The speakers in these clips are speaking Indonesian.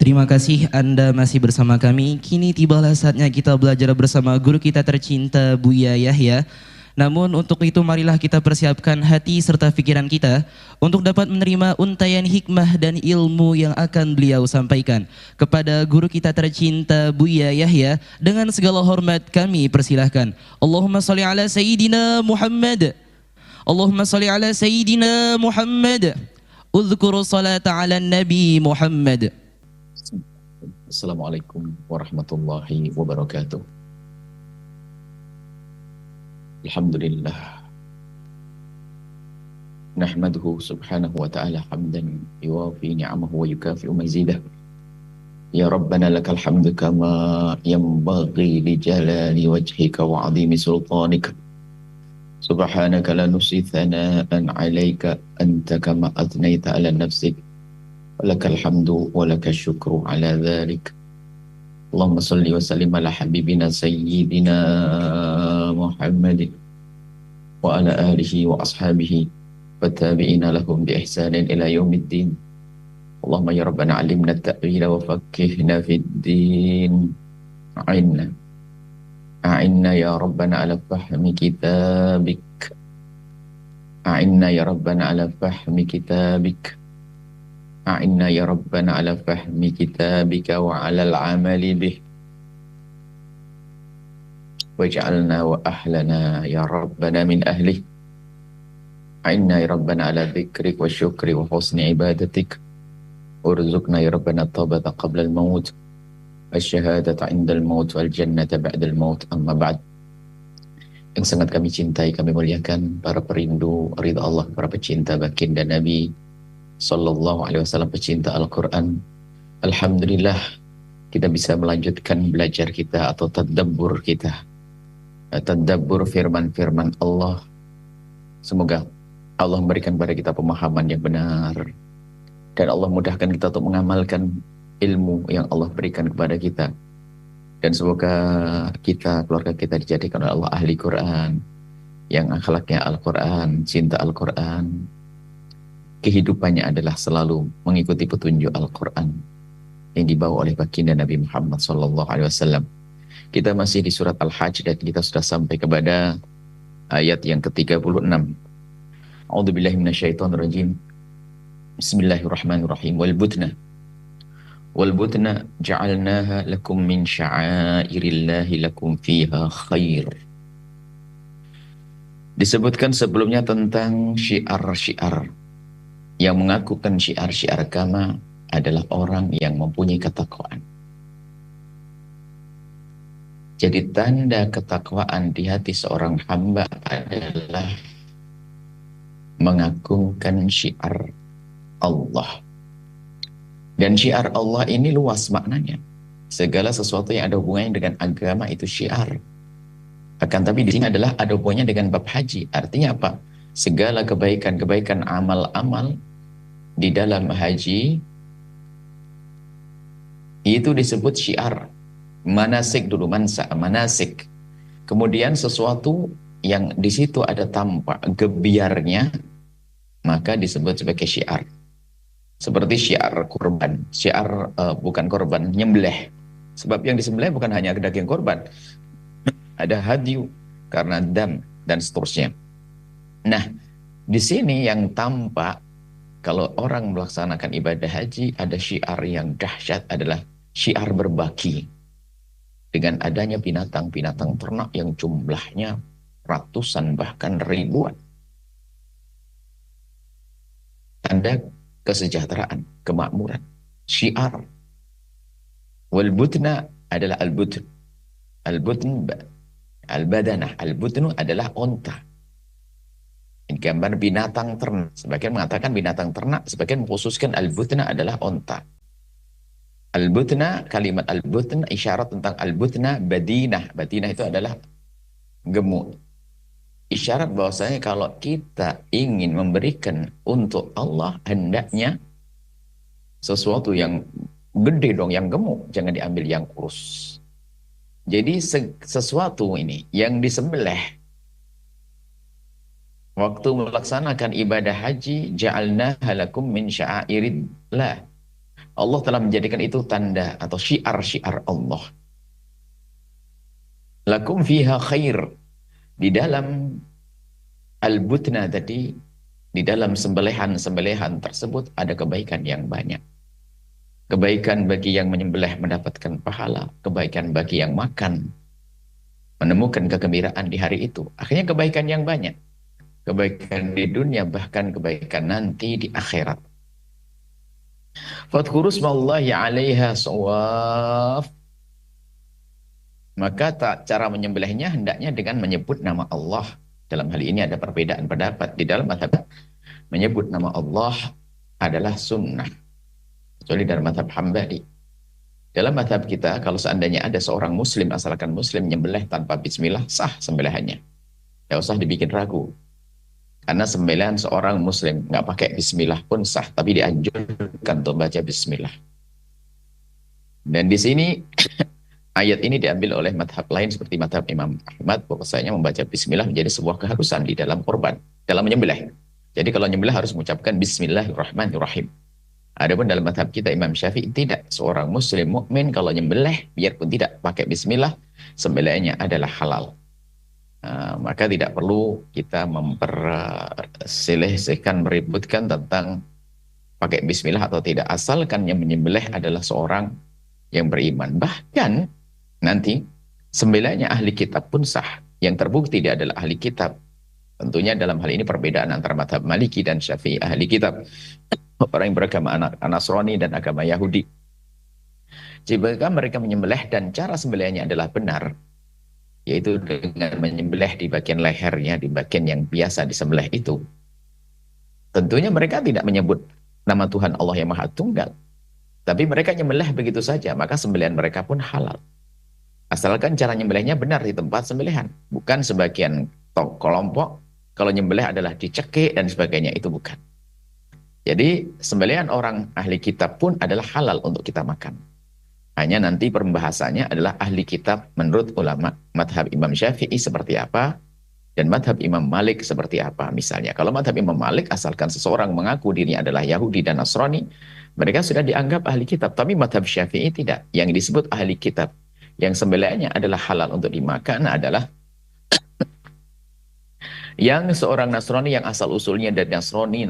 Terima kasih Anda masih bersama kami. Kini tibalah saatnya kita belajar bersama guru kita tercinta Buya Yahya. Namun untuk itu marilah kita persiapkan hati serta pikiran kita untuk dapat menerima untayan hikmah dan ilmu yang akan beliau sampaikan. Kepada guru kita tercinta Buya Yahya, dengan segala hormat kami persilahkan. Allahumma salli ala Sayyidina Muhammad. Allahumma salli ala Sayyidina Muhammad. Udhkuru salata ala Nabi Muhammad. Assalamualaikum warahmatullahi wabarakatuh. Alhamdulillah. Nahmaduhu subhanahu wa ta'ala hamdan yuwafi ni'amahu wa yukafi'u mazidah. Ya Rabbana lakal hamdu kama yanbaghi li jalali wajhika wa 'azimi sultanika. Subhanaka la nuhsi thana'an 'alaika anta kama athnayta 'ala nafsik. Lakal hamdu wa lakal syukru ala dhalik. Allahumma salli wa sallim ala habibina sayyidina Muhammadin wa ala alihi wa ashabihi wa tabi'ina lahum bi ihsanin ila yaumiddin. Allahumma ya Rabbana alimna at-ta'wila wa faqqihna fid din. A'inna ya Rabbana ala fahmi kitabik. A'inna ya Rabbana ala fahmi kitabik. A'inna ya Rabbana ala fahmi kitabika wa ala al-amali bih. Waj'alna wa ahlana ya Rabbana min ahlih. A'inna ya Rabbana ala dhikrik wa syukri wa husni ibadatik. Urzuqna ya Rabbana tabata qabla al-maut. Asyhadata inda al-maut wal jannata ba'da al-maut. Amma ba'd. Yang sangat kami cintai, kami muliakan para perindu ridha Allah, para pecinta baginda Nabi Sallallahu Alaihi Wasallam, pecinta Al-Quran. Alhamdulillah kita bisa melanjutkan belajar kita atau tadabbur kita, tadabbur firman-firman Allah. Semoga Allah memberikan kepada kita pemahaman yang benar dan Allah mudahkan kita untuk mengamalkan ilmu yang Allah berikan kepada kita. Dan semoga kita, keluarga kita dijadikan oleh Allah ahli Quran, yang akhlaknya Al-Quran, cinta Al-Quran, kehidupannya adalah selalu mengikuti petunjuk Al-Quran yang dibawa oleh baginda Nabi Muhammad SAW. Kita masih di surat Al-Hajj dan kita sudah sampai kepada ayat yang ke-36. A'udzubillahi minasyaitonirrajim. Bismillahirrahmanirrahim. Wal butna ja'alnaha lakum min sya'airillahi lakum fiha khair. Disebutkan sebelumnya tentang syiar-syiar. Yang mengakukan syiar-syiar agama adalah orang yang mempunyai ketakwaan. Jadi tanda ketakwaan di hati seorang hamba adalah mengagungkan syiar Allah. Dan syiar Allah ini luas maknanya. Segala sesuatu yang ada hubungannya dengan agama itu syiar. Akan tapi di sini adalah ada hubungannya dengan bab haji. Artinya apa? Segala kebaikan-kebaikan amal-amal di dalam haji itu disebut syiar. Manasik dulu, manasik. Kemudian sesuatu yang di situ ada tampak gebiarnya, maka disebut sebagai syiar. Seperti syiar kurban, bukan korban, nyembelih. Sebab yang disembelih bukan hanya daging korban, ada hadyu karena dam dan seterusnya. Nah, di sini yang tampak kalau orang melaksanakan ibadah haji, ada syiar yang dahsyat adalah syiar berbagi. Dengan adanya binatang-binatang ternak yang jumlahnya ratusan bahkan ribuan. Tanda kesejahteraan, kemakmuran, syiar. Wal butna adalah al-butn. Al-butn, al-badanah. Al-butnu adalah onta. Gambar binatang ternak. Sebagian mengatakan binatang ternak, sebagian mengkhususkan al-butna adalah onta. Al-butna, kalimat al-butna isyarat tentang al-butna badinah. Badinah itu adalah gemuk. Isyarat bahwasanya kalau kita ingin memberikan untuk Allah, hendaknya sesuatu yang gede dong, yang gemuk, jangan diambil yang kurus. Jadi sesuatu ini yang disembelih waktu melaksanakan ibadah haji, ja'alnaha lakum min sya'airillah. Allah telah menjadikan itu tanda atau syiar-syiar Allah. Lakum fiha khair. Di dalam al-butna tadi, di dalam sembelihan-sembelihan tersebut ada kebaikan yang banyak. Kebaikan bagi yang menyembelih mendapatkan pahala, kebaikan bagi yang makan menemukan kegembiraan di hari itu. Akhirnya kebaikan yang banyak. Kebaikan di dunia, bahkan kebaikan nanti di akhirat. Fadhkuru smallahi 'alaiha shawaf. Maka cara menyembelihnya hendaknya dengan menyebut nama Allah. Dalam hal ini ada perbedaan pendapat. Di dalam mazhab menyebut nama Allah adalah sunnah. Kecuali dalam mazhab Hambali. Dalam mazhab kita, kalau seandainya ada seorang muslim, asalkan muslim menyembelih tanpa bismillah, sah sembelihannya. Tidak usah dibikin ragu. Karena sembelihan seorang muslim nggak pakai bismillah pun sah, tapi dianjurkan untuk baca bismillah. Dan di sini ayat ini diambil oleh madhab lain seperti madhab Imam Ahmad, bahwasanya membaca bismillah menjadi sebuah keharusan di dalam korban, dalam menyembelih. Jadi kalau menyembelih harus mengucapkan bismillahirrahmanirrahim. Adapun dalam madhab kita Imam Syafi'i tidak, seorang muslim mukmin kalau nyembelih biarpun tidak pakai bismillah, sembelihnya adalah halal. Maka tidak perlu kita memperselisihkan, meributkan tentang pakai bismillah atau tidak, asalkan yang menyembelih adalah seorang yang beriman. Bahkan nanti sembelihnya ahli kitab pun sah, yang terbukti dia adalah ahli kitab. Tentunya dalam hal ini perbedaan antara madhab Maliki dan Syafi'i. Ahli kitab orang yang beragama Nasrani dan agama Yahudi, jika mereka menyembelih dan cara sembelihnya adalah benar, yaitu dengan menyembelih di bagian lehernya, di bagian yang biasa disembelih itu, tentunya mereka tidak menyebut nama Tuhan Allah yang Maha Tunggal, tapi mereka nyembelih begitu saja, maka sembelihan mereka pun halal. Asalkan cara nyembelihnya benar di tempat sembelihan, bukan sebagian kelompok kalau nyembelih adalah dicekik dan sebagainya, itu bukan. Jadi sembelihan orang ahli kitab pun adalah halal untuk kita makan. Hanya nanti pembahasannya adalah ahli kitab menurut ulama madhab Imam Syafi'i seperti apa dan madhab Imam Malik seperti apa. Misalnya kalau madhab Imam Malik, asalkan seseorang mengaku dirinya adalah Yahudi dan Nasrani, mereka sudah dianggap ahli kitab. Tapi madhab Syafi'i tidak. Yang disebut ahli kitab yang sembelihannya adalah halal untuk dimakan adalah yang seorang Nasrani yang asal usulnya dari Nasrani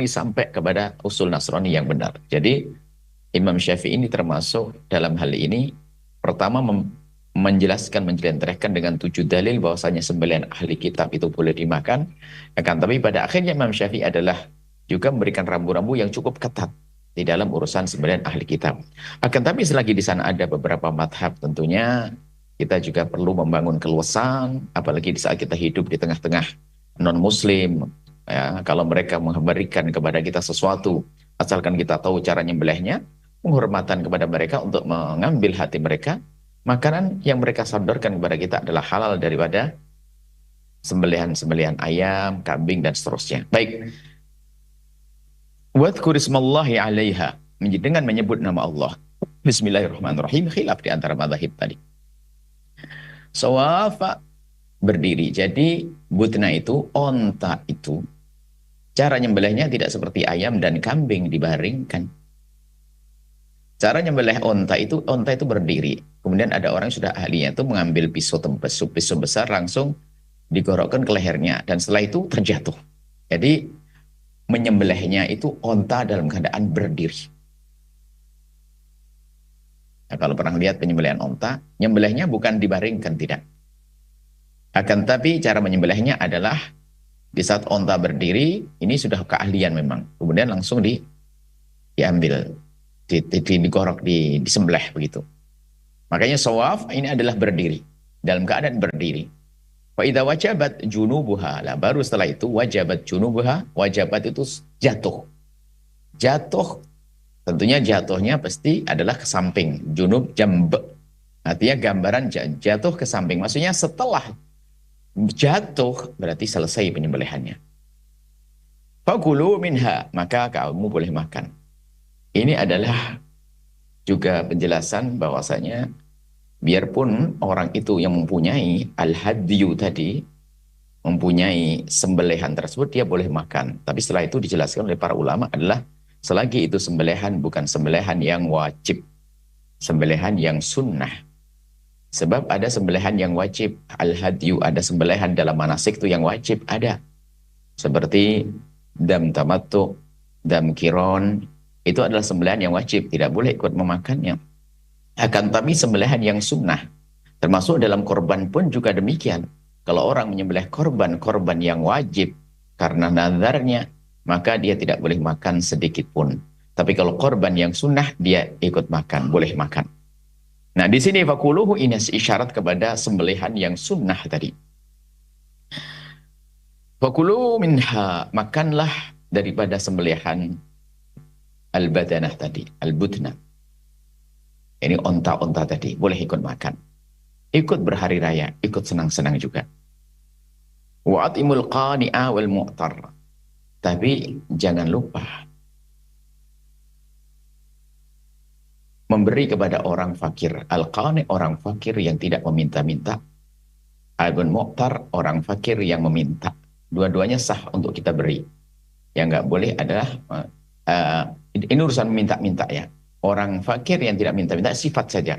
sampai kepada usul Nasrani yang benar. Jadi Imam Syafi'i ini termasuk dalam hal ini pertama menjelaskan, menjelentrehkan dengan 7 dalil bahwasanya sembelihan ahli kitab itu boleh dimakan. Akan tapi pada akhirnya Imam Syafi'i adalah juga memberikan rambu-rambu yang cukup ketat di dalam urusan sembelihan ahli kitab. Akan tapi selagi di sana ada beberapa madhab, tentunya kita juga perlu membangun keluasan, apalagi di saat kita hidup di tengah-tengah non-muslim. Ya, kalau mereka memberikan kepada kita sesuatu, asalkan kita tahu cara nyembelihnya, penghormatan kepada mereka untuk mengambil hati mereka, makanan yang mereka sodorkan kepada kita adalah halal daripada sembelihan-sembelihan ayam, kambing, dan seterusnya. Baik. Wadhkur ismallahi 'alaiha, dengan menyebut nama Allah. Bismillahirrahmanirrahim, khilaf di antara mazhab tadi. Sawafa, berdiri. Jadi butna itu, onta itu, cara nyembelihnya tidak seperti ayam dan kambing dibaringkan. Cara nyembelih onta itu berdiri. Kemudian ada orang yang sudah ahlinya itu mengambil pisau besar langsung digorokkan ke lehernya, dan setelah itu terjatuh. Jadi menyembelihnya itu onta dalam keadaan berdiri. Nah, kalau pernah lihat penyembelihan onta, nyembelihnya bukan dibaringkan, tidak. Akan tapi cara menyembelihnya adalah di saat onta berdiri, ini sudah keahlian memang. Kemudian langsung diambil, digorok, disembelih begitu. Makanya shawaf ini adalah berdiri, dalam keadaan berdiri. Fa idza wajabat junubuha, lah baru setelah itu wajabat junubuha, wajabat itu jatuh. Jatuh, tentunya jatuhnya pasti adalah ke samping, junub jamb. Artinya gambaran jatuh ke samping, maksudnya setelah jatuh berarti selesai penyembelihannya. Fakulu minha, maka kamu boleh makan. Ini adalah juga penjelasan bahwasanya biarpun orang itu yang mempunyai al-hadyu tadi, mempunyai sembelihan tersebut, dia boleh makan. Tapi setelah itu dijelaskan oleh para ulama adalah Selagi itu sembelihan bukan sembelihan yang wajib, sembelihan yang sunnah. Sebab ada sembelihan yang wajib, al-hadyu, ada sembelihan dalam manasik itu yang wajib, ada. Seperti dam tamattu, dam kiron, itu adalah sembelihan yang wajib, tidak boleh ikut memakannya. Akan tapi sembelihan yang sunnah, termasuk dalam korban pun juga demikian. Kalau orang menyembelih korban yang wajib karena nazarnya, maka dia tidak boleh makan sedikit pun. Tapi kalau korban yang sunnah, dia ikut makan, boleh makan. Nah, di sini fakuluhu ini isyarat kepada sembelihan yang sunnah tadi. Fakulu minha, makanlah daripada sembelihan al-badanah tadi, al-budna. Ini onta-onta tadi, boleh ikut makan. Ikut berhari raya, ikut senang-senang juga. Wa'atimul qani'a wal mu'tar. Tapi jangan lupa memberi kepada orang fakir. Al-qani, orang fakir yang tidak meminta-minta. Al mu'tar, orang fakir yang meminta. Dua-duanya sah untuk kita beri. Yang nggak boleh adalah ini urusan minta-minta ya. Orang fakir yang tidak minta-minta sifat saja.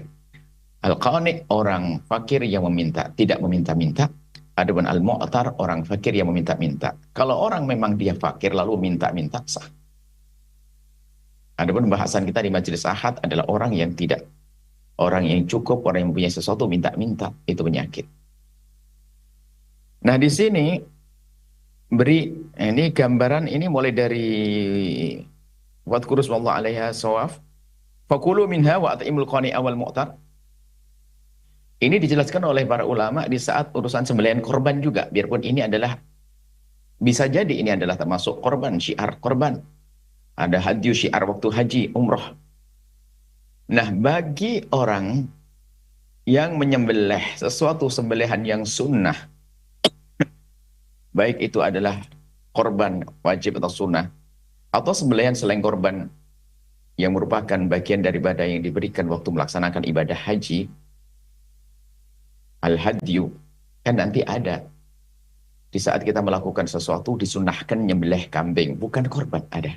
Al-qani, orang fakir yang meminta, tidak meminta-minta. Adapun al-mu'tar, orang fakir yang meminta-minta. Kalau orang memang dia fakir lalu minta-minta, sah. Adapun bahasan kita di majelis ahad adalah orang yang tidak. Orang yang cukup, orang yang punya sesuatu minta-minta, itu penyakit. Nah, di sini beri ini gambaran ini mulai dari wadhkuru smallahi 'alaiha shawaf fakulu minha wa at'imul qani'a wal mu'tar. Ini dijelaskan oleh para ulama di saat urusan sembelihan korban juga, biarpun ini adalah bisa jadi ini adalah termasuk korban, syiar korban. Ada hadyu syiar waktu haji, umroh. Nah, bagi orang yang menyembelih sesuatu sembelihan yang sunnah, baik itu adalah korban wajib atau sunnah, atau sembelihan selain korban yang merupakan bagian daripada yang diberikan waktu melaksanakan ibadah haji, al-hadyu, kan nanti ada. Di saat kita melakukan sesuatu, disunahkan nyembelih kambing, bukan korban, ada.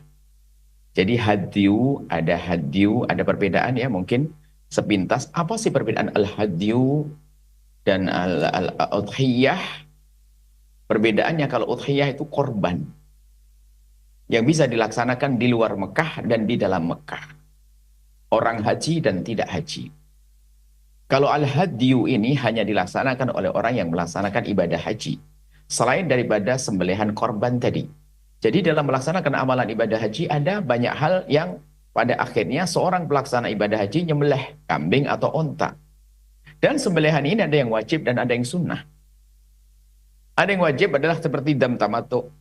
Jadi hadyu, ada perbedaan ya, mungkin sepintas. Apa sih perbedaan al-hadyu dan al-udhiyah? Perbedaannya kalau udhiyah itu korban yang bisa dilaksanakan di luar Mekah dan di dalam Mekah. Orang haji dan tidak haji. Kalau al-hadyu ini hanya dilaksanakan oleh orang yang melaksanakan ibadah haji. Selain daripada sembelihan korban tadi. Jadi dalam melaksanakan amalan ibadah haji ada banyak hal yang pada akhirnya seorang pelaksana ibadah haji nyembelih kambing atau onta. Dan sembelihan ini ada yang wajib dan ada yang sunnah. Ada yang wajib adalah seperti dam tamattu.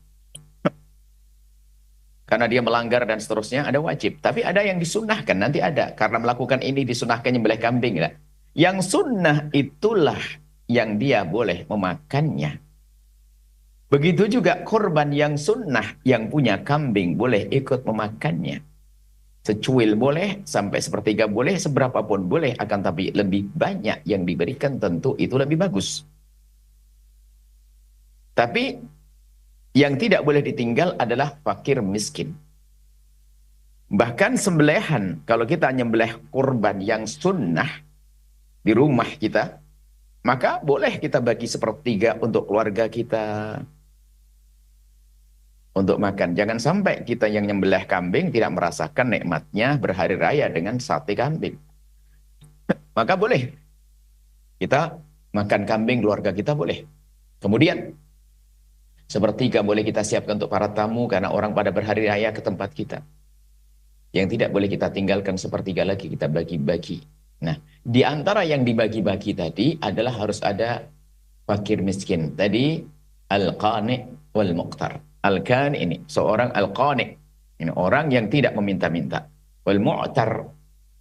Karena dia melanggar dan seterusnya ada wajib. Tapi ada yang disunnahkan, nanti ada. Karena melakukan ini disunnahkan nyembelih kambing. Lah. Yang sunnah itulah yang dia boleh memakannya. Begitu juga korban yang sunnah, yang punya kambing boleh ikut memakannya. Secuil boleh, sampai sepertiga boleh, seberapa pun boleh. Akan tapi lebih banyak yang diberikan tentu itu lebih bagus. Tapi yang tidak boleh ditinggal adalah fakir miskin. Bahkan sembelihan, kalau kita nyembelih korban yang sunnah di rumah kita, maka boleh kita bagi sepertiga untuk keluarga kita. Untuk makan. Jangan sampai kita yang nyembelih kambing tidak merasakan nikmatnya berhari raya dengan sate kambing. Maka boleh. Kita makan kambing keluarga kita boleh. Kemudian, sepertiga boleh kita siapkan untuk para tamu karena orang pada berhari raya ke tempat kita. Yang tidak boleh kita tinggalkan sepertiga lagi, kita bagi-bagi. Nah, di antara yang dibagi-bagi tadi adalah harus ada fakir miskin. Tadi, al-qani wal muqtar. Al-qani ini, seorang al-qani. Ini orang yang tidak meminta-minta. Wal mu'tar.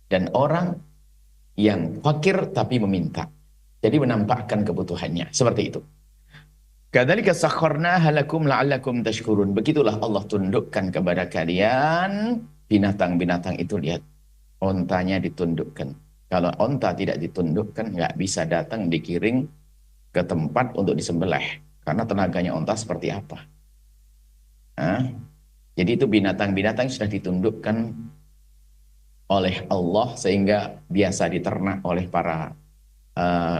Dan orang yang fakir tapi meminta. Jadi menampakkan kebutuhannya. Seperti itu. Kadzalika sakharnaha lakum la'allakum tashkurun. Begitulah Allah tundukkan kepada kalian binatang-binatang itu. Lihat, ontanya ditundukkan. Kalau onta tidak ditundukkan, nggak bisa datang dikiring ke tempat untuk disembelih. Karena tenaganya onta seperti apa? Hah? Jadi itu binatang-binatang sudah ditundukkan oleh Allah sehingga biasa diternak oleh para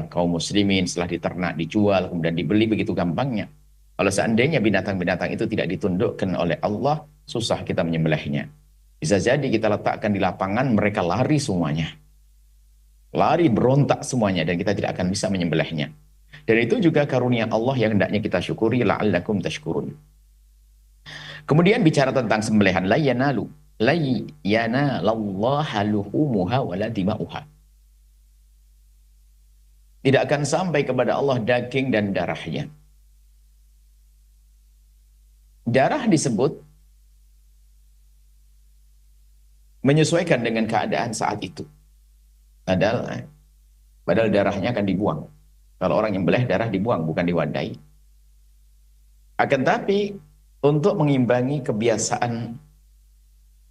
kaum muslimin, setelah diternak dijual kemudian dibeli begitu gampangnya. Kalau seandainya binatang-binatang itu tidak ditundukkan oleh Allah, susah kita menyembelihnya. Bisa jadi kita letakkan di lapangan, mereka lari semuanya. Lari berontak semuanya dan kita tidak akan bisa menyembelihnya. Dan itu juga karunia Allah yang hendaknya kita syukuri, la'allakum tashkurun. Kemudian bicara tentang sembelihan, la yanalallaha luhumuha wala dima'uha. Tidak akan sampai kepada Allah daging dan darahnya. Darah disebut menyesuaikan dengan keadaan saat itu. Padahal darahnya akan dibuang. Kalau orang yang nyembelih, darah dibuang, bukan diwadahi. Akan tapi untuk mengimbangi kebiasaan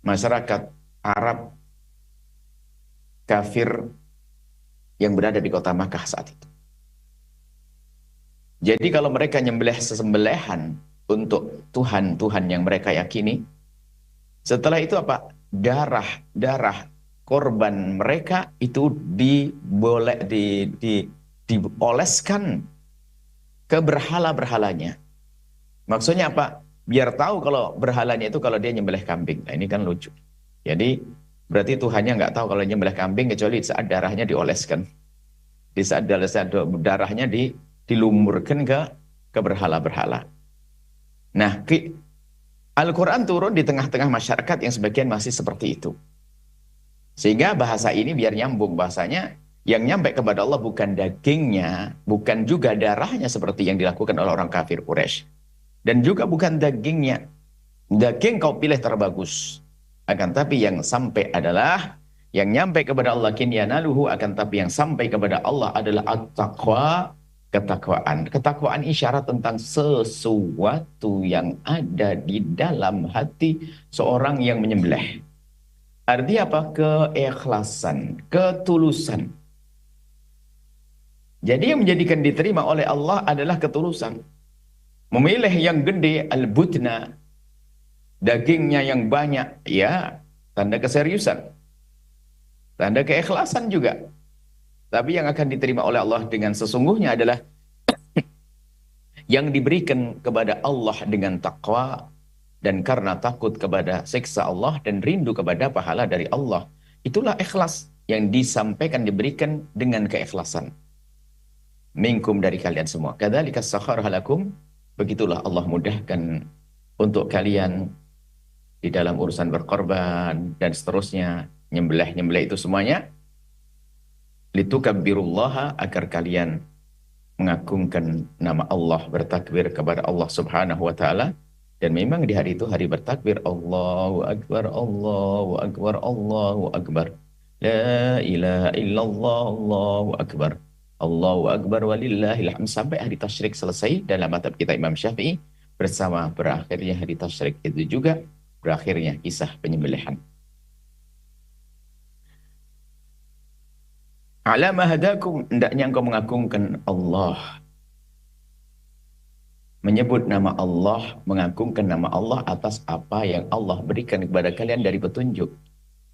masyarakat Arab kafir yang berada di kota Makkah saat itu. Jadi kalau mereka nyembelih sesembelihan untuk Tuhan-Tuhan yang mereka yakini, setelah itu apa? Darah korban mereka itu dioleskan ke berhala-berhalanya. Maksudnya apa? Biar tahu kalau berhalanya itu kalau dia nyembelih kambing. Nah ini kan lucu. Jadi berarti Tuhannya nggak tahu kalau nyembelih kambing kecuali saat darahnya dioleskan. Di saat darahnya dilumurkan ke berhala-berhala. Nah, Al-Quran turun di tengah-tengah masyarakat yang sebagian masih seperti itu. Sehingga bahasa ini biar nyambung. Bahasanya yang nyampe kepada Allah bukan dagingnya, bukan juga darahnya seperti yang dilakukan oleh orang kafir Quraisy. Dan juga bukan dagingnya. Daging kau pilih terbagus. Akan tapi yang sampai adalah, yang nyampe kepada Allah kinyanaluhu, akan tapi yang sampai kepada Allah adalah at-taqwa, ketakwaan. Ketakwaan isyarat tentang sesuatu yang ada di dalam hati seorang yang menyembelih. Artinya apa? Keikhlasan, ketulusan. Jadi yang menjadikan diterima oleh Allah adalah ketulusan. Memilih yang gede, al-butna, dagingnya yang banyak, ya, tanda keseriusan. Tanda keikhlasan juga. Tapi yang akan diterima oleh Allah dengan sesungguhnya adalah yang diberikan kepada Allah dengan takwa dan karena takut kepada siksa Allah dan rindu kepada pahala dari Allah. Itulah ikhlas yang disampaikan, diberikan dengan keikhlasan. Minkum, dari kalian semua. Kadzalika sakhkharaha lakum, begitulah Allah mudahkan untuk kalian di dalam urusan berkorban dan seterusnya, nyembelih itu semuanya. Litukabbirullaha, agar kalian mengagungkan nama Allah, bertakbir kepada Allah Subhanahu wa taala. Dan memang di hari itu hari bertakbir. Allahu akbar, Allahu akbar, Allahu akbar. La ilaha illallah, Allahu akbar. Allahu akbar walillahil hamd, sampai hari tasyrik selesai dalam mazhab kita Imam Syafi'i. Bersama berakhirnya hari tasyrik itu juga berakhirnya kisah penyembelihan. Ala ma hadakum, hendaknya engkau mengagungkan Allah. Menyebut nama Allah, mengagungkan nama Allah atas apa yang Allah berikan kepada kalian dari petunjuk.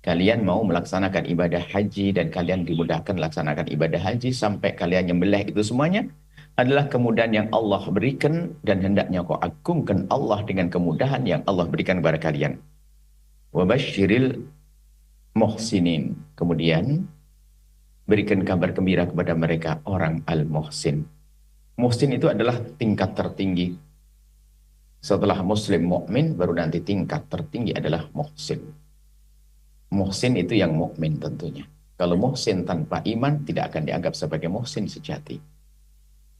Kalian mau melaksanakan ibadah haji dan kalian dimudahkan melaksanakan ibadah haji sampai kalian nyembelih, itu semuanya adalah kemudahan yang Allah berikan dan hendaknya kau agungkan Allah dengan kemudahan yang Allah berikan kepada kalian. Wa basyiril muhsinin. Kemudian berikan kabar gembira kepada mereka orang al-muhsin. Muhsin itu adalah tingkat tertinggi. Setelah muslim mukmin, baru nanti tingkat tertinggi adalah muhsin. Muhsin itu yang mukmin tentunya. Kalau muhsin tanpa iman tidak akan dianggap sebagai muhsin sejati.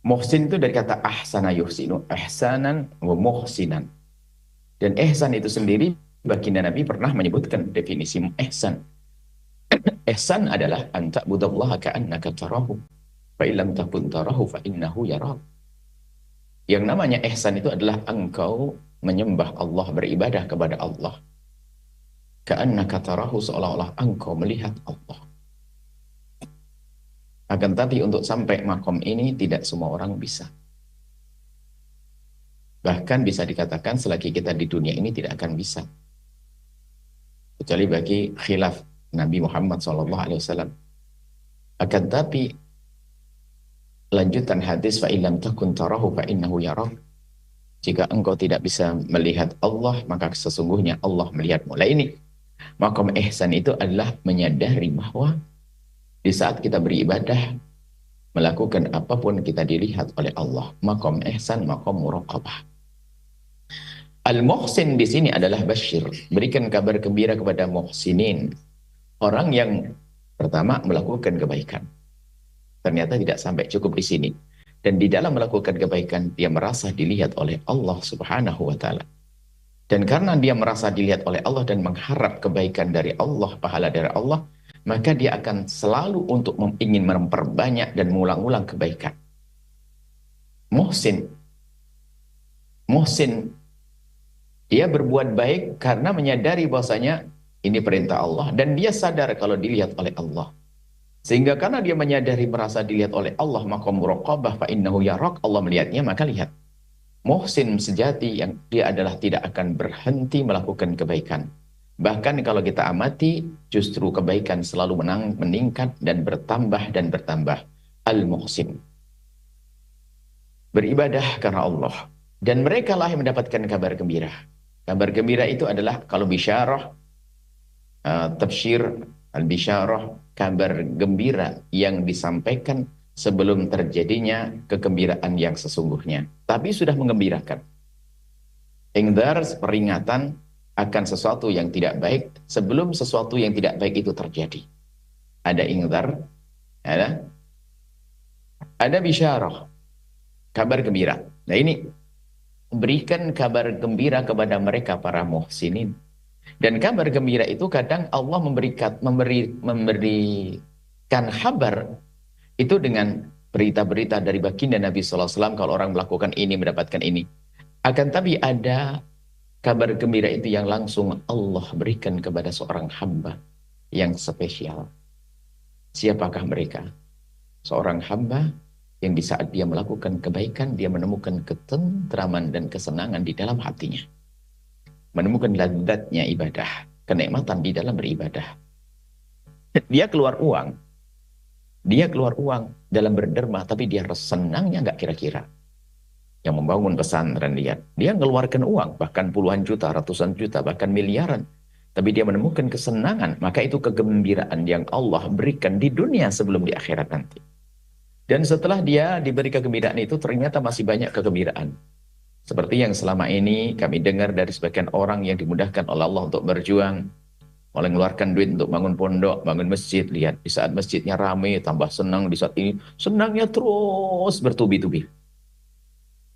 Muhsin itu dari kata ahsana yuhsinu, ihsanan wa muhsinan. Dan ihsan itu sendiri, baginda Nabi pernah menyebutkan definisi ihsan. Ihsan adalah anta budallaha ka'annaka tarahu fa illam takun tarahu fa innahu yarak. Yang namanya ihsan itu adalah engkau menyembah Allah, beribadah kepada Allah ka'annaka tarahu, seolah-olah engkau melihat Allah. Akan tapi untuk sampai makom ini tidak semua orang bisa. Bahkan bisa dikatakan selagi kita di dunia ini tidak akan bisa. Kecuali bagi khilaf Nabi Muhammad SAW. Akan tapi lanjutan hadis fa illam takun tarahu fa innahu yarak. Jika engkau tidak bisa melihat Allah, maka sesungguhnya Allah melihatmu. Lah ini, maqam ihsan itu adalah menyadari bahwa di saat kita beribadah, melakukan apapun kita dilihat oleh Allah. Maqam ihsan, maqam muraqabah. Al-muhsin di sini adalah basyir, berikan kabar gembira kepada muhsinin. Orang yang pertama melakukan kebaikan. Ternyata tidak sampai cukup di sini. Dan di dalam melakukan kebaikan, dia merasa dilihat oleh Allah Subhanahu wa Ta'ala. Dan karena dia merasa dilihat oleh Allah dan mengharap kebaikan dari Allah, pahala dari Allah, maka dia akan selalu untuk ingin memperbanyak dan mengulang-ulang kebaikan. Muhsin, dia berbuat baik karena menyadari bahwasanya ini perintah Allah. Dan dia sadar kalau dilihat oleh Allah. Sehingga karena dia menyadari merasa dilihat oleh Allah, maka muraqabah fa innahu yarak, Allah melihatnya maka lihat. Muhsin sejati yang dia adalah tidak akan berhenti melakukan kebaikan. Bahkan kalau kita amati, justru kebaikan selalu meningkat dan bertambah dan bertambah. Al-muhsin, beribadah karena Allah. Dan mereka lah yang mendapatkan kabar gembira. Kabar gembira itu adalah kalau bisyarah, tabsyir, al-bisyarah, kabar gembira yang disampaikan sebelum terjadinya kegembiraan yang sesungguhnya. Tapi sudah mengembirakan. Ingdar, peringatan akan sesuatu yang tidak baik sebelum sesuatu yang tidak baik itu terjadi. Ada ingdar, ada bisyarah, kabar gembira. Nah ini, berikan kabar gembira kepada mereka para muhsinin. Dan kabar gembira itu kadang Allah memberikan kabar itu dengan berita-berita dari baginda Nabi SAW. Kalau orang melakukan ini, mendapatkan ini. Akan tapi ada kabar gembira itu yang langsung Allah berikan kepada seorang hamba yang spesial. Siapakah mereka? Seorang hamba yang di saat dia melakukan kebaikan, dia menemukan ketentraman dan kesenangan di dalam hatinya. Menemukan lezatnya ibadah, kenikmatan di dalam beribadah. Dia keluar uang dalam berderma, tapi dia senangnya nggak kira-kira. Yang membangun pesantren dia mengeluarkan uang, bahkan puluhan juta, ratusan juta, bahkan miliaran. Tapi dia menemukan kesenangan, maka itu kegembiraan yang Allah berikan di dunia sebelum di akhirat nanti. Dan setelah dia diberi kegembiraan itu, ternyata masih banyak kegembiraan. Seperti yang selama ini kami dengar dari sebagian orang yang dimudahkan oleh Allah untuk berjuang, mengeluarkan duit untuk bangun pondok, bangun masjid. Lihat, di saat masjidnya ramai, tambah senang. Di saat ini, senangnya terus bertubi-tubi.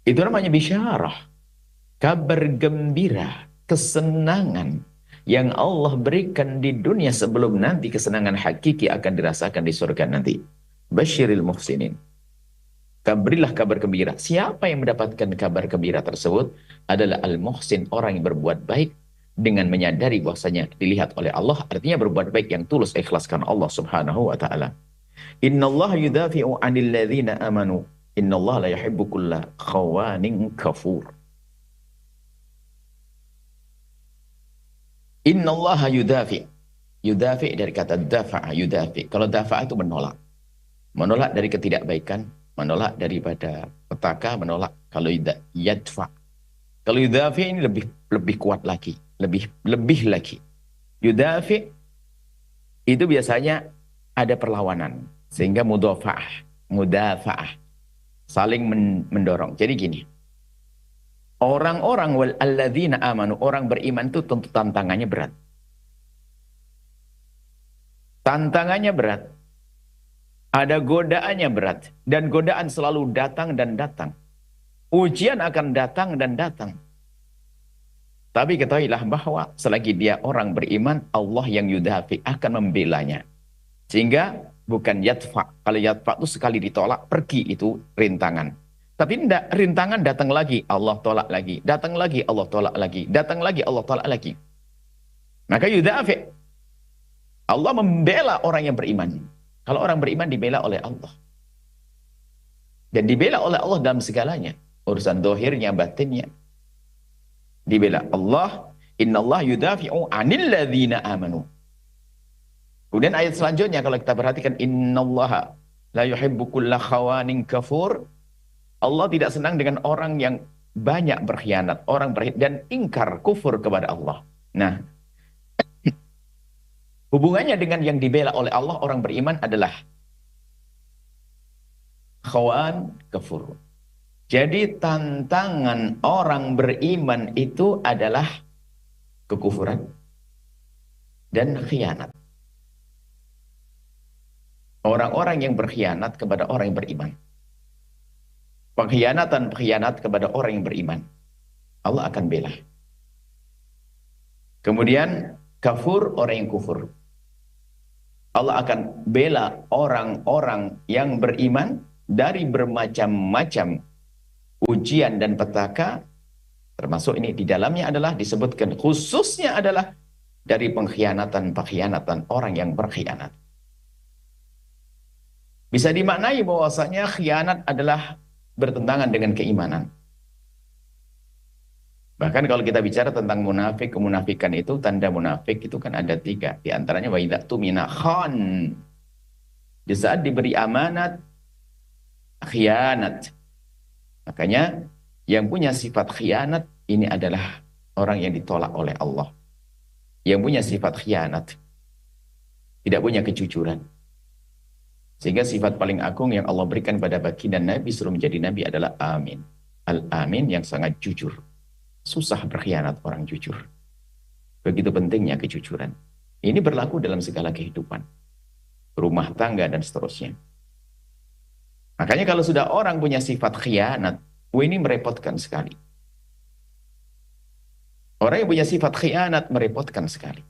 Itu namanya bisyarah. Kabar gembira, kesenangan yang Allah berikan di dunia sebelum nanti kesenangan hakiki akan dirasakan di surga nanti. Basyiril muhsinin. Berilah kabar gembira. Siapa yang mendapatkan kabar gembira tersebut adalah al-muhsin, orang yang berbuat baik dengan menyadari bahwasanya dilihat oleh Allah, artinya berbuat baik yang tulus ikhlas karena Allah Subhanahu wa Ta'ala. Innallaha yudafi'u 'anil ladzina amanu. Innallaha la yuhibbu kulla khawanin kafur. Innallaha yudafi'. Yudafi' dari kata dafa'a, yudafi'. Kalau dafa'a itu menolak. Menolak dari ketidakbaikan, menolak daripada petaka, menolak. Kalau yadfa. Kalau yudafi ini lebih kuat lagi, lebih lagi. Yudafi itu biasanya ada perlawanan, sehingga mudafa'ah, saling mendorong. Jadi gini, orang-orang alladzina amanu, orang beriman itu tentu tantangannya berat. Tantangannya berat. Ada godaannya berat. Dan godaan selalu datang dan datang. Ujian akan datang dan datang. Tapi ketahuilah bahwa selagi dia orang beriman, Allah yang yudafi akan membelanya. Sehingga bukan yadfa. Kalau yadfa itu sekali ditolak, pergi itu rintangan. Tapi tidak, rintangan datang lagi, Allah tolak lagi. Datang lagi, Allah tolak lagi. Datang lagi, Allah tolak lagi. Maka yudafi. Allah membela orang yang beriman. Kalau orang beriman dibela oleh Allah. Dan dibela oleh Allah dalam segalanya. Urusan dohirnya, batinnya dibela. Allah, innallah yudafi'u 'anil ladzina amanu. Kemudian ayat selanjutnya kalau kita perhatikan, innallaha la yuhibbu kulla khawanin kafur. Allah tidak senang dengan orang yang banyak berkhianat, dan ingkar, kufur kepada Allah. Nah, hubungannya dengan yang dibela oleh Allah orang beriman adalah khawan kafur. Jadi tantangan orang beriman itu adalah kekufuran dan khianat. Orang-orang yang berkhianat kepada orang yang beriman. Pengkhianat kepada orang yang beriman, Allah akan bela. Kemudian kafur, orang yang kufur, Allah akan bela orang-orang yang beriman dari bermacam-macam ujian dan petaka. Termasuk ini di dalamnya adalah disebutkan, khususnya adalah dari pengkhianatan orang yang berkhianat. Bisa dimaknai bahwasanya khianat adalah bertentangan dengan keimanan. Bahkan kalau kita bicara tentang munafik, kemunafikan itu, tanda munafik itu kan ada 3. Di antaranya wa idza tumina khan. Di saat diberi amanat, khianat. Makanya yang punya sifat khianat ini adalah orang yang ditolak oleh Allah. Yang punya sifat khianat, tidak punya kejujuran. Sehingga sifat paling agung yang Allah berikan pada baginda Nabi sebelum menjadi Nabi adalah amin. Al-amin yang sangat jujur. Susah berkhianat orang jujur. Begitu pentingnya kejujuran. Ini berlaku dalam segala kehidupan. Rumah tangga dan seterusnya. Makanya kalau sudah orang punya sifat khianat, ini merepotkan sekali. Orang yang punya sifat khianat merepotkan sekali.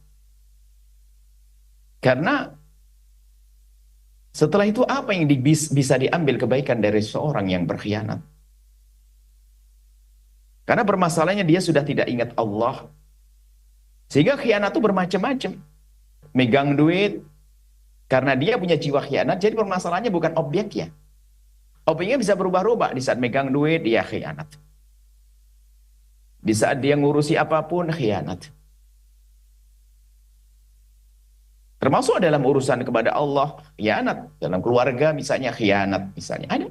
Karena setelah itu apa yang bisa diambil kebaikan dari seorang yang berkhianat? Karena bermasalahnya dia sudah tidak ingat Allah. Sehingga khianat itu bermacam-macam. Megang duit, karena dia punya jiwa khianat, jadi permasalahannya bukan objeknya. Objeknya bisa berubah-ubah. Di saat megang duit, dia khianat. Di saat dia ngurusi apapun, khianat. Termasuk dalam urusan kepada Allah, khianat. Dalam keluarga misalnya khianat, misalnya ada.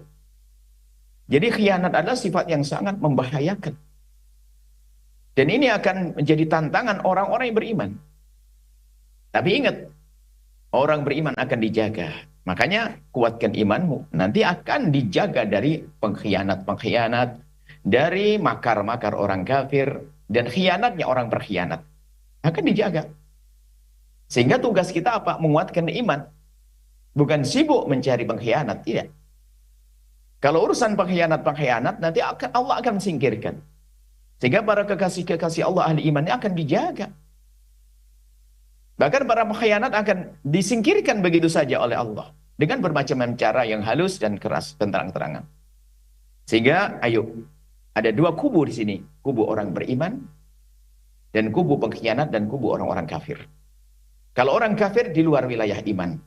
Jadi khianat adalah sifat yang sangat membahayakan. Dan ini akan menjadi tantangan orang-orang yang beriman. Tapi ingat, orang beriman akan dijaga. Makanya kuatkan imanmu. Nanti akan dijaga dari pengkhianat-pengkhianat, dari makar-makar orang kafir, dan khianatnya orang berkhianat. Akan dijaga. Sehingga tugas kita apa? Menguatkan iman. Bukan sibuk mencari pengkhianat, tidak. Kalau urusan pengkhianat, nanti Allah akan singkirkan. Sehingga para kekasih-kekasih Allah ahli imannya akan dijaga. Bahkan para pengkhianat akan disingkirkan begitu saja oleh Allah. Dengan bermacam-macam cara yang halus dan keras dan terang-terangan. Sehingga, ayo, ada 2 kubu di sini. Kubu orang beriman, dan kubu pengkhianat, dan kubu orang-orang kafir. Kalau orang kafir di luar wilayah iman,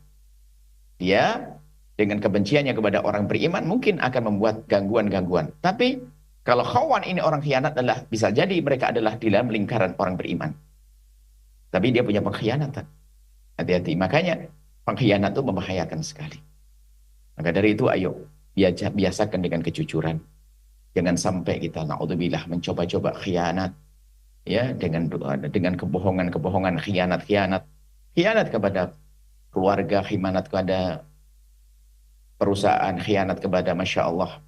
dia dengan kebenciannya kepada orang beriman mungkin akan membuat gangguan-gangguan. Tapi kalau khawan ini orang khianat adalah, bisa jadi mereka adalah di dalam lingkaran orang beriman. Tapi dia punya pengkhianatan. Hati-hati. Makanya pengkhianat itu membahayakan sekali. Maka dari itu ayo biasakan dengan kejujuran. Jangan sampai kita naudzubillah mencoba-coba khianat, ya, dengan kebohongan-kebohongan, khianat-khianat. Khianat kepada keluarga, khianat kepada perusahaan, khianat kepada Masya Allah.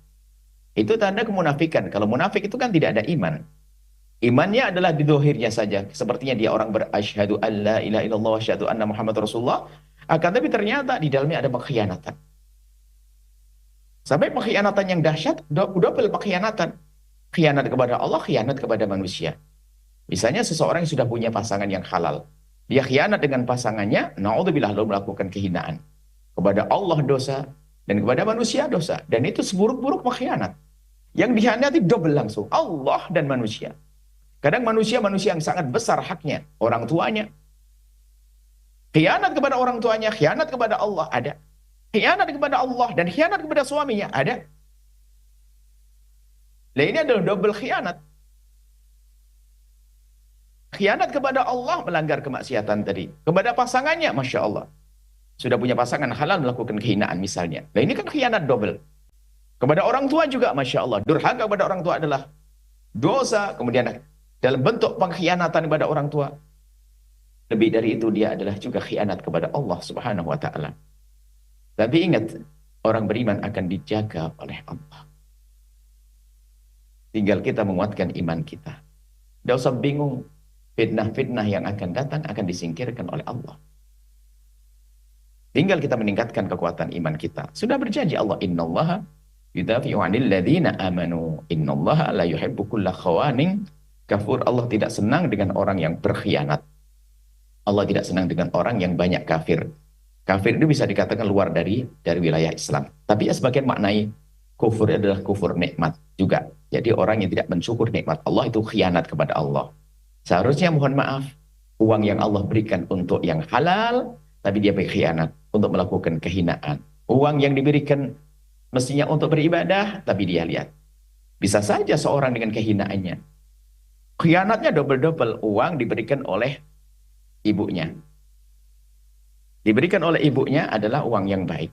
Itu tanda kemunafikan. Kalau munafik itu kan tidak ada iman. Imannya adalah di dohirnya saja. Sepertinya dia orang berasyhadu an la ilaha illallah wa asyhadu anna Muhammad Rasulullah. Akan tapi ternyata di dalamnya ada pengkhianatan. Sampai pengkhianatan yang dahsyat, double pengkhianatan. Khianat kepada Allah, khianat kepada manusia. Misalnya seseorang yang sudah punya pasangan yang halal. Dia khianat dengan pasangannya, naudzubillah, lalu melakukan kehinaan. Kepada Allah dosa, dan kepada manusia dosa. Dan itu seburuk-buruk pengkhianat. Yang dikhianati double langsung, Allah dan manusia. Kadang manusia yang sangat besar haknya, orang tuanya. Khianat kepada orang tuanya, khianat kepada Allah, ada. Khianat kepada Allah dan khianat kepada suaminya, ada. Nah, ini adalah double khianat. Khianat kepada Allah, melanggar kemaksiatan tadi. Kepada pasangannya, Masya Allah. Sudah punya pasangan halal melakukan kehinaan misalnya. Nah, ini kan khianat double. Kepada orang tua juga, Masya Allah. Durhaka kepada orang tua adalah dosa. Kemudian dalam bentuk pengkhianatan kepada orang tua. Lebih dari itu, dia adalah juga khianat kepada Allah Subhanahu wa Ta'ala. Tapi ingat, orang beriman akan dijaga oleh Allah. Tinggal kita menguatkan iman kita. Tidak usah bingung. Fitnah-fitnah yang akan datang akan disingkirkan oleh Allah. Tinggal kita meningkatkan kekuatan iman kita. Sudah berjanji Allah, innallaha yudafi'u 'anil ladzina amanu. Innallaha la yuhibbu kulla khawanin kafur. Allah tidak senang dengan orang yang berkhianat. Allah tidak senang dengan orang yang banyak kafir. Kafir itu bisa dikatakan luar dari wilayah Islam. Tapi ya sebagian maknai kufur adalah kufur nikmat juga. Jadi orang yang tidak mensyukur nikmat Allah itu khianat kepada Allah. Seharusnya mohon maaf, uang yang Allah berikan untuk yang halal, tapi dia berkhianat untuk melakukan kehinaan. Uang yang diberikan mestinya untuk beribadah, tapi dia lihat. Bisa saja seorang dengan kehinaannya. Khianatnya double-double, uang diberikan oleh ibunya. Diberikan oleh ibunya adalah uang yang baik.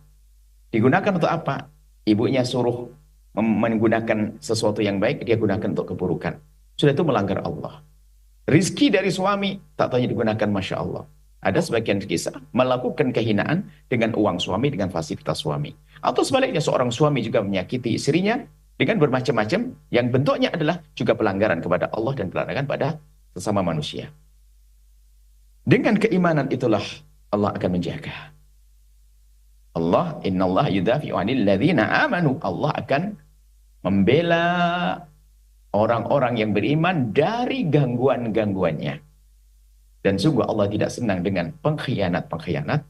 Digunakan untuk apa? Ibunya suruh menggunakan sesuatu yang baik, dia gunakan untuk keburukan. Sudah itu melanggar Allah. Rizki dari suami, tak tanya digunakan Masya Allah. Ada sebagian kisah melakukan kehinaan dengan uang suami, dengan fasilitas suami. Atau sebaliknya seorang suami juga menyakiti istrinya dengan bermacam-macam yang bentuknya adalah juga pelanggaran kepada Allah dan pelanggaran pada sesama manusia. Dengan keimanan itulah Allah akan menjaga. Allah, innallaha yudafi'u 'anil ladzina amanu. Allah akan membela orang-orang yang beriman dari gangguan-gangguannya. Dan sungguh Allah tidak senang dengan pengkhianat-pengkhianat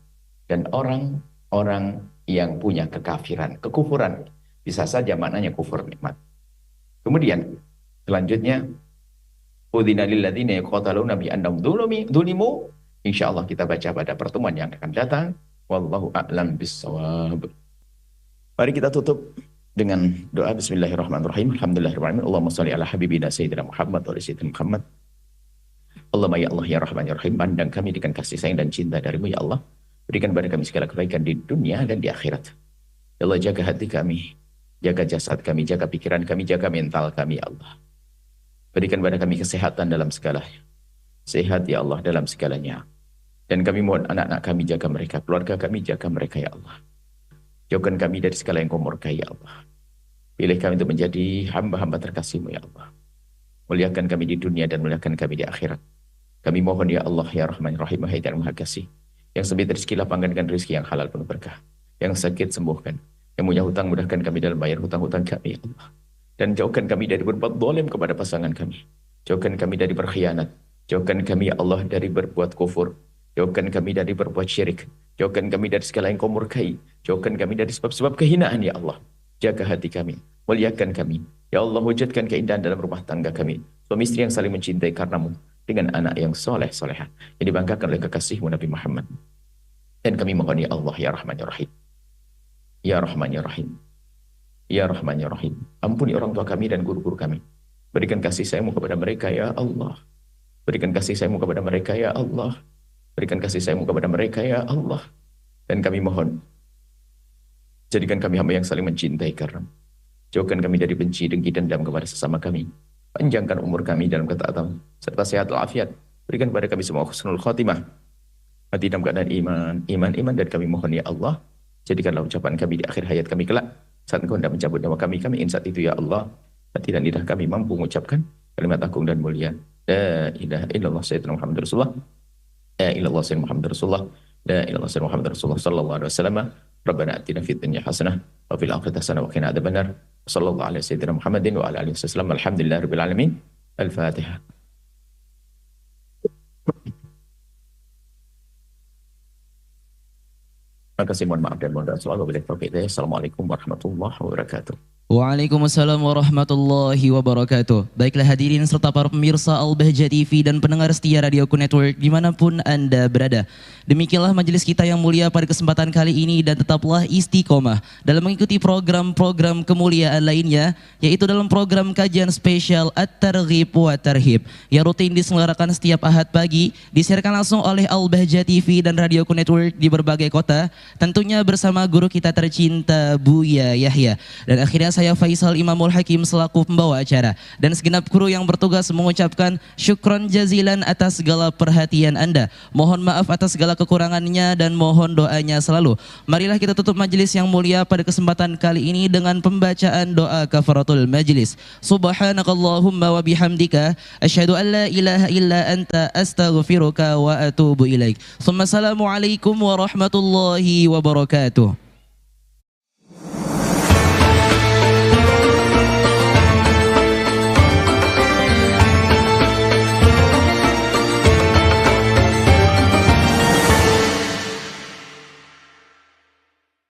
dan orang-orang yang punya kekafiran, kekufuran. Bisa saja maknanya kufur nikmat. Kemudian selanjutnya, udzina lil ladzina yaqataluna bi annahum dzulimu. Insyaallah kita baca pada pertemuan yang akan datang. Wallahu a'lam bissawab. Mari kita tutup dengan doa bismillahirrahmanirrahim. Alhamdulillahirrahmanirrahim. Allahumma shalli ala habibina sayyidina Muhammad wa ala sayyidina Muhammad. Allahumma ya Allah ya Rahman ya Rahim, pandang kami dengan kasih sayang dan cinta darimu ya Allah. Berikan kepada kami segala kebaikan di dunia dan di akhirat. Ya Allah, jaga hati kami, jaga jasad kami, jaga pikiran kami, jaga mental kami ya Allah. Berikan kepada kami kesehatan dalam segalanya. Sehat ya Allah dalam segalanya. Dan kami mohon anak-anak kami jaga mereka, keluarga kami jaga mereka ya Allah. Jauhkan kami dari segala yang kau murkai ya Allah. Pilih kami untuk menjadi hamba-hamba terkasih-Mu ya Allah. Muliakan kami di dunia dan muliakan kami di akhirat. Kami mohon ya Allah ya Rahman ya Rahim, Wahai Maha Kasih. Yang sempit rezeki lapangkan dengan rezeki yang halal penuh berkah. Yang sakit sembuhkan. Yang punya hutang mudahkan kami dalam bayar hutang-hutang kami ya Allah. Dan jauhkan kami dari berbuat zalim kepada pasangan kami. Jauhkan kami dari berkhianat. Jauhkan kami ya Allah dari berbuat kufur. Jauhkan kami dari berbuat syirik. Jauhkan kami dari segala yang kau murkai. Jauhkan kami dari sebab-sebab kehinaan ya Allah. Jaga hati kami. Muliakan kami. Ya Allah, wujudkan keindahan dalam rumah tangga kami. Suami istri yang saling mencintai karenamu. Dengan anak yang soleh soleha. Yang dibanggakan oleh kekasihmu Nabi Muhammad. Dan kami mohon ya Allah ya Rahman ya Rahim. Ya Rahman ya Rahim. Ya Rahman ya Rahim. Ampuni orang tua kami dan guru-guru kami. Berikan kasih sayangmu kepada mereka ya Allah. Berikan kasih sayangmu kepada mereka ya Allah. Berikan kasih sayangmu kepada mereka ya Allah. Dan kami mohon, jadikan kami hamba yang saling mencintai karena jauhkan kami dari benci, dengki, dendam kepada sesama kami. Panjangkan umur kami dalam ketaatan serta sehat walafiat. Berikan kepada kami semua husnul khotimah. Mati dalam keadaan iman. Dan kami mohon ya Allah, jadikanlah ucapan kami di akhir hayat kami kelak. Saat Engkau hendak mencabut nyawa kami ingin saat itu ya Allah, hati dan lidah kami mampu mengucapkan kalimat agung dan mulia. La ilaha illallah sayyidina Muhammad Rasulullah. La ilallah sayyidina Muhammad Rasulullah. La ilallah sayyidina Muhammad Rasulullah sallallahu alaihi wasallam. Rabbana atina fid dunya hasanah wa fil akhirati hasanah wa qina adzabannar. Sallallahu alaihi sayyidina Muhammadin wa ala alihi wasallam. Alhamdulillahirabbil alamin. Al-Fatihah. Terima kasih, mohon maaf dan mohon doa. Assalamualaikum warahmatullahi wabarakatuh. Waalaikumsalam warahmatullahi wabarakatuh. Baiklah hadirin serta para pemirsa Al-Bahjah TV dan pendengar setia Radioku Network dimanapun Anda berada. Demikianlah majelis kita yang mulia pada kesempatan kali ini dan tetaplah istiqomah dalam mengikuti program-program kemuliaan lainnya, yaitu dalam program kajian spesial At-Targhib wa Tarhib yang rutin diselenggarakan setiap Ahad pagi, disiarkan langsung oleh Al-Bahjah TV dan Radioku Network di berbagai kota, tentunya bersama guru kita tercinta Buya Yahya. Dan akhirnya saya Faisal Imamul Hakim selaku pembawa acara dan segenap kru yang bertugas mengucapkan syukron jazilan atas segala perhatian Anda. Mohon maaf atas segala kekurangannya dan mohon doanya selalu. Marilah kita tutup majelis yang mulia pada kesempatan kali ini dengan pembacaan doa kafaratul majelis. Subhanakallahumma wa bihamdika asyhadu an la ilaha illa anta astaghfiruka wa atubu ilaik. Assalamualaikum warahmatullahi wabarakatuh.